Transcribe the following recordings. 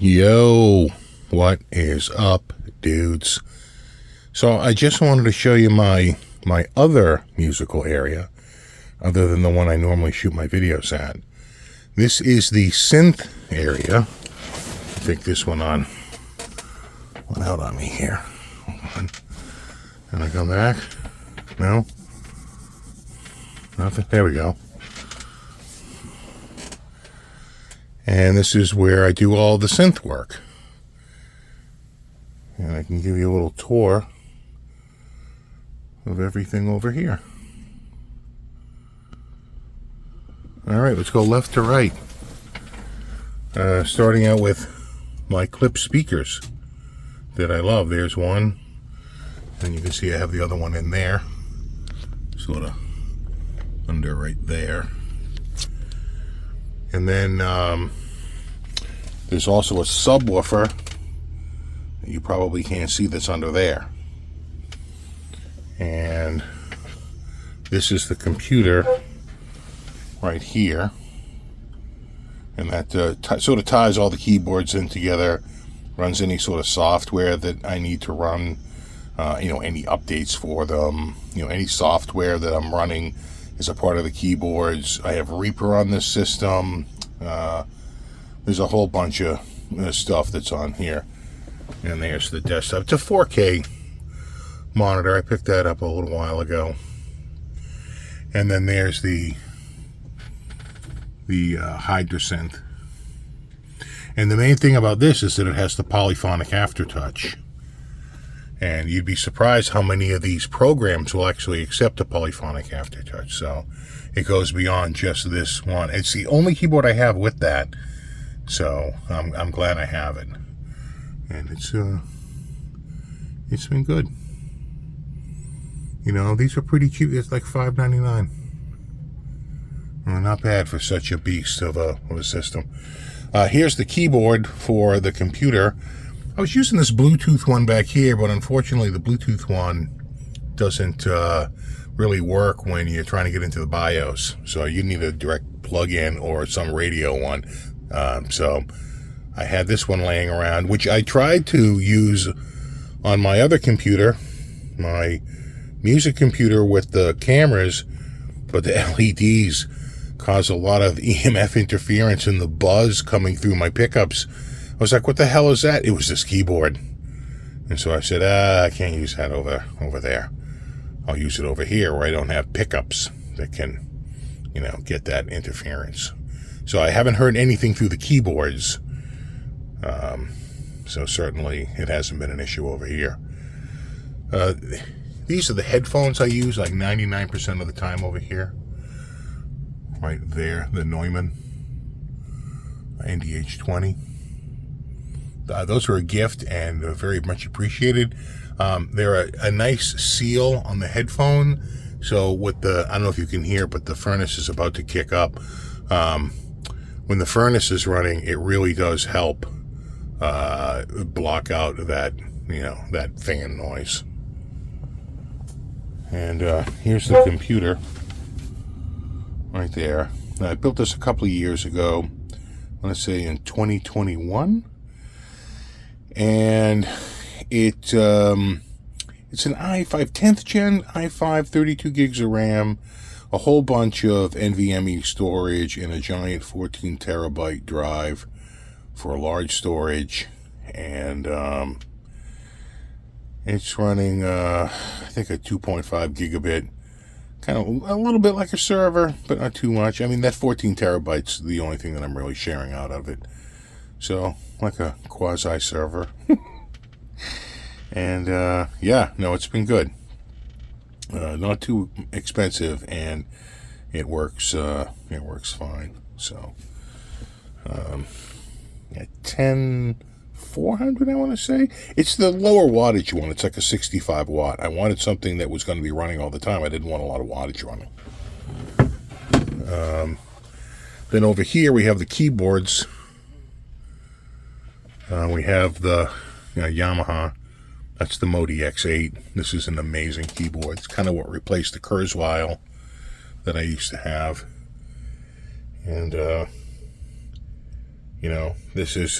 Yo, what is up, dudes? So I just wanted to show you my other musical area, other than the one I normally shoot my videos at. This is the synth area. I think this one went out on me here. Hold on. Can I come back? No? Nothing? There we go. And this is where I do all the synth work. And I can give you a little tour of everything over here. Alright, let's go left to right. Starting out with my clip speakers that I love. There's one. And you can see I have the other one in there. Sort of under right there. And then there's also a subwoofer that you probably can't see that's under there. And this is the computer right here. And that sort of ties all the keyboards in together, runs any sort of software that I need to run, any updates for them, any software that I'm running is a part of the keyboards. I have Reaper on this system. There's a whole bunch of stuff that's on here. And there's the desktop. It's a 4K monitor. I picked that up a little while ago. And then there's the Hydrosynth. And the main thing about this is that it has the polyphonic aftertouch. And you'd be surprised how many of these programs will actually accept a polyphonic aftertouch. So it goes beyond just this one. It's the only keyboard I have with that. So I'm glad I have it. And it's been good. These are pretty cheap. It's like $5.99. Not bad for such a beast of a system. Here's the keyboard for the computer. I was using this Bluetooth one back here, but unfortunately the Bluetooth one doesn't really work when you're trying to get into the BIOS. So you need a direct plug-in or some radio one. So I had this one laying around, which I tried to use on my other computer, my music computer with the cameras, but the LEDs cause a lot of EMF interference and the buzz coming through my pickups. I was like, what the hell is that? It was this keyboard. And so I said, I can't use that over there. I'll use it over here where I don't have pickups that can, get that interference. So I haven't heard anything through the keyboards. So certainly it hasn't been an issue over here. These are the headphones I use like 99% of the time over here. Right there, the Neumann NDH20. Those are a gift and very much appreciated. They're a nice seal on the headphone. So with I don't know if you can hear, but the furnace is about to kick up. When the furnace is running, it really does help block out that, that fan noise. And here's the computer right there. Now, I built this a couple of years ago. I want to say in 2021. And it's an i5 10th gen i5, 32 gigs of RAM, a whole bunch of NVMe storage, and a giant 14 terabyte drive for large storage. And it's running I think a 2.5 gigabit, kind of a little bit like a server, but not too much. I mean, that 14 terabytes is the only thing that I'm really sharing out of it. So, like a quasi-server. And, it's been good. Not too expensive, and it works fine. So, 10400, I want to say. It's the lower wattage one. It's like a 65 watt. I wanted something that was going to be running all the time. I didn't want a lot of wattage running. Then over here we have the keyboards. We have the Yamaha. That's the Modi X8. This is an amazing keyboard. It's kind of what replaced the Kurzweil that I used to have. And, this is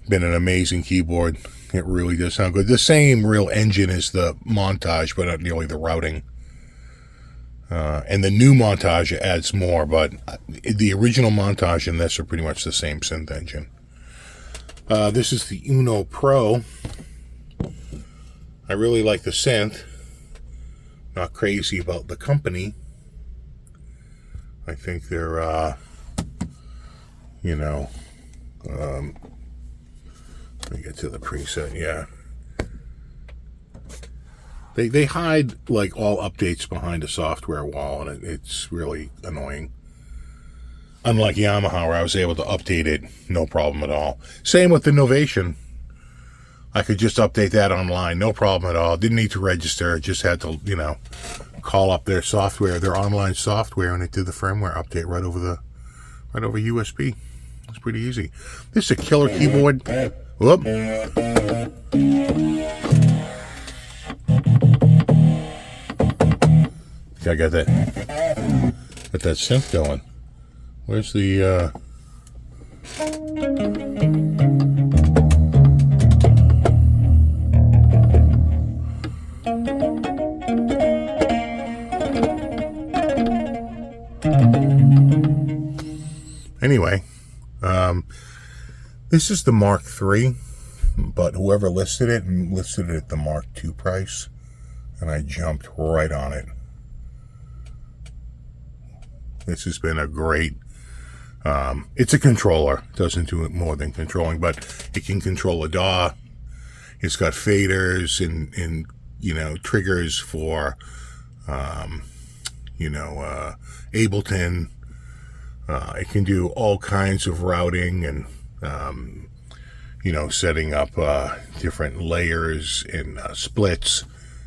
Been an amazing keyboard. It really does sound good. The same real engine as the Montage, but not nearly the routing. And the new Montage adds more, but the original Montage and this are pretty much the same synth engine. This is the Uno Pro. I really like the synth. Not crazy about the company. I think they're, you know, let me get to the preset, yeah. They hide, like, all updates behind a software wall, and it's really annoying. Unlike Yamaha, where I was able to update it, no problem at all. Same with the Novation. I could just update that online, no problem at all. Didn't need to register, just had to, you know, call up their software, their online software, and it did the firmware update right over USB. It's pretty easy. This is a killer keyboard. Whoop. I got that synth going. Where's the anyway, this is the Mark III, but whoever listed it at the Mark II price, and I jumped right on it. This has been a great, it's a controller. It doesn't do it more than controlling, but it can control a DAW. It's got faders and you know, triggers for, you know, Ableton. It can do all kinds of routing and, you know, setting up different layers and splits.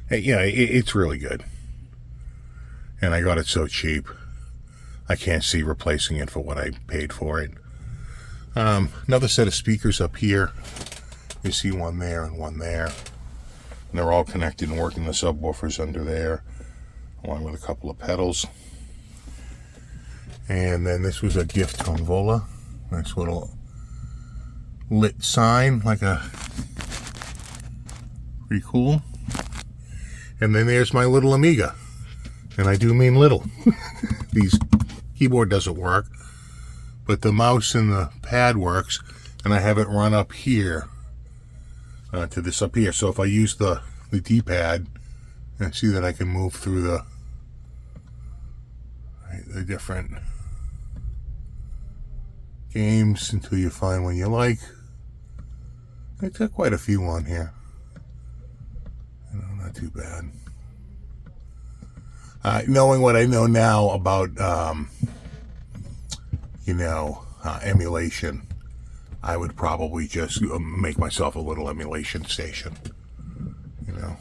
Yeah, it's really good. And I got it so cheap. I can't see replacing it for what I paid for it. Another set of speakers up here. You see one there and one there. And they're all connected and working the subwoofers under there, along with a couple of pedals. And then this was a gift from Vola. Nice little lit sign, like a pretty cool. And then there's my little Amiga. And I do mean little. These keyboard doesn't work, but the mouse and the pad works, and I have it run up here to this up here. So if I use the D-pad, and see that I can move through the different games until you find one you like. I took quite a few on here. You know, not too bad. Knowing what I know now about, you know, emulation, I would probably just make myself a little emulation station. You know,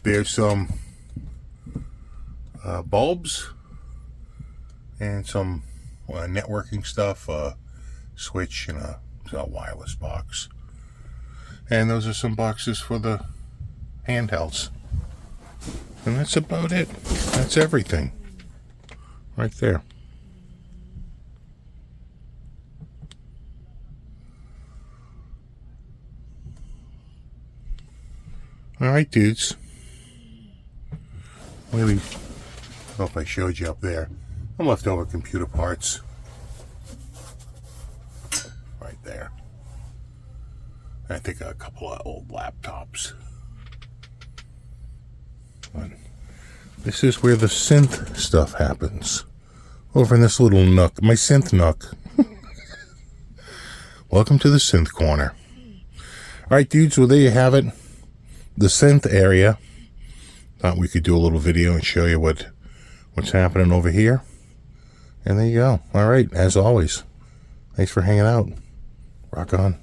there's some bulbs and some networking stuff, switch and a wireless box. And those are some boxes for the handhelds. And that's about it. That's everything. Right there. Alright, dudes. Maybe, I don't know if I showed you up there. Some leftover computer parts. Right there. I think a couple of old laptops. But this is where the synth stuff happens. Over in this little nook. My synth nook. Welcome to the synth corner. Alright, dudes, well, there you have it. The synth area. Thought we could do a little video and show you what's happening over here. And there you go. Alright, as always. Thanks for hanging out. Rock on.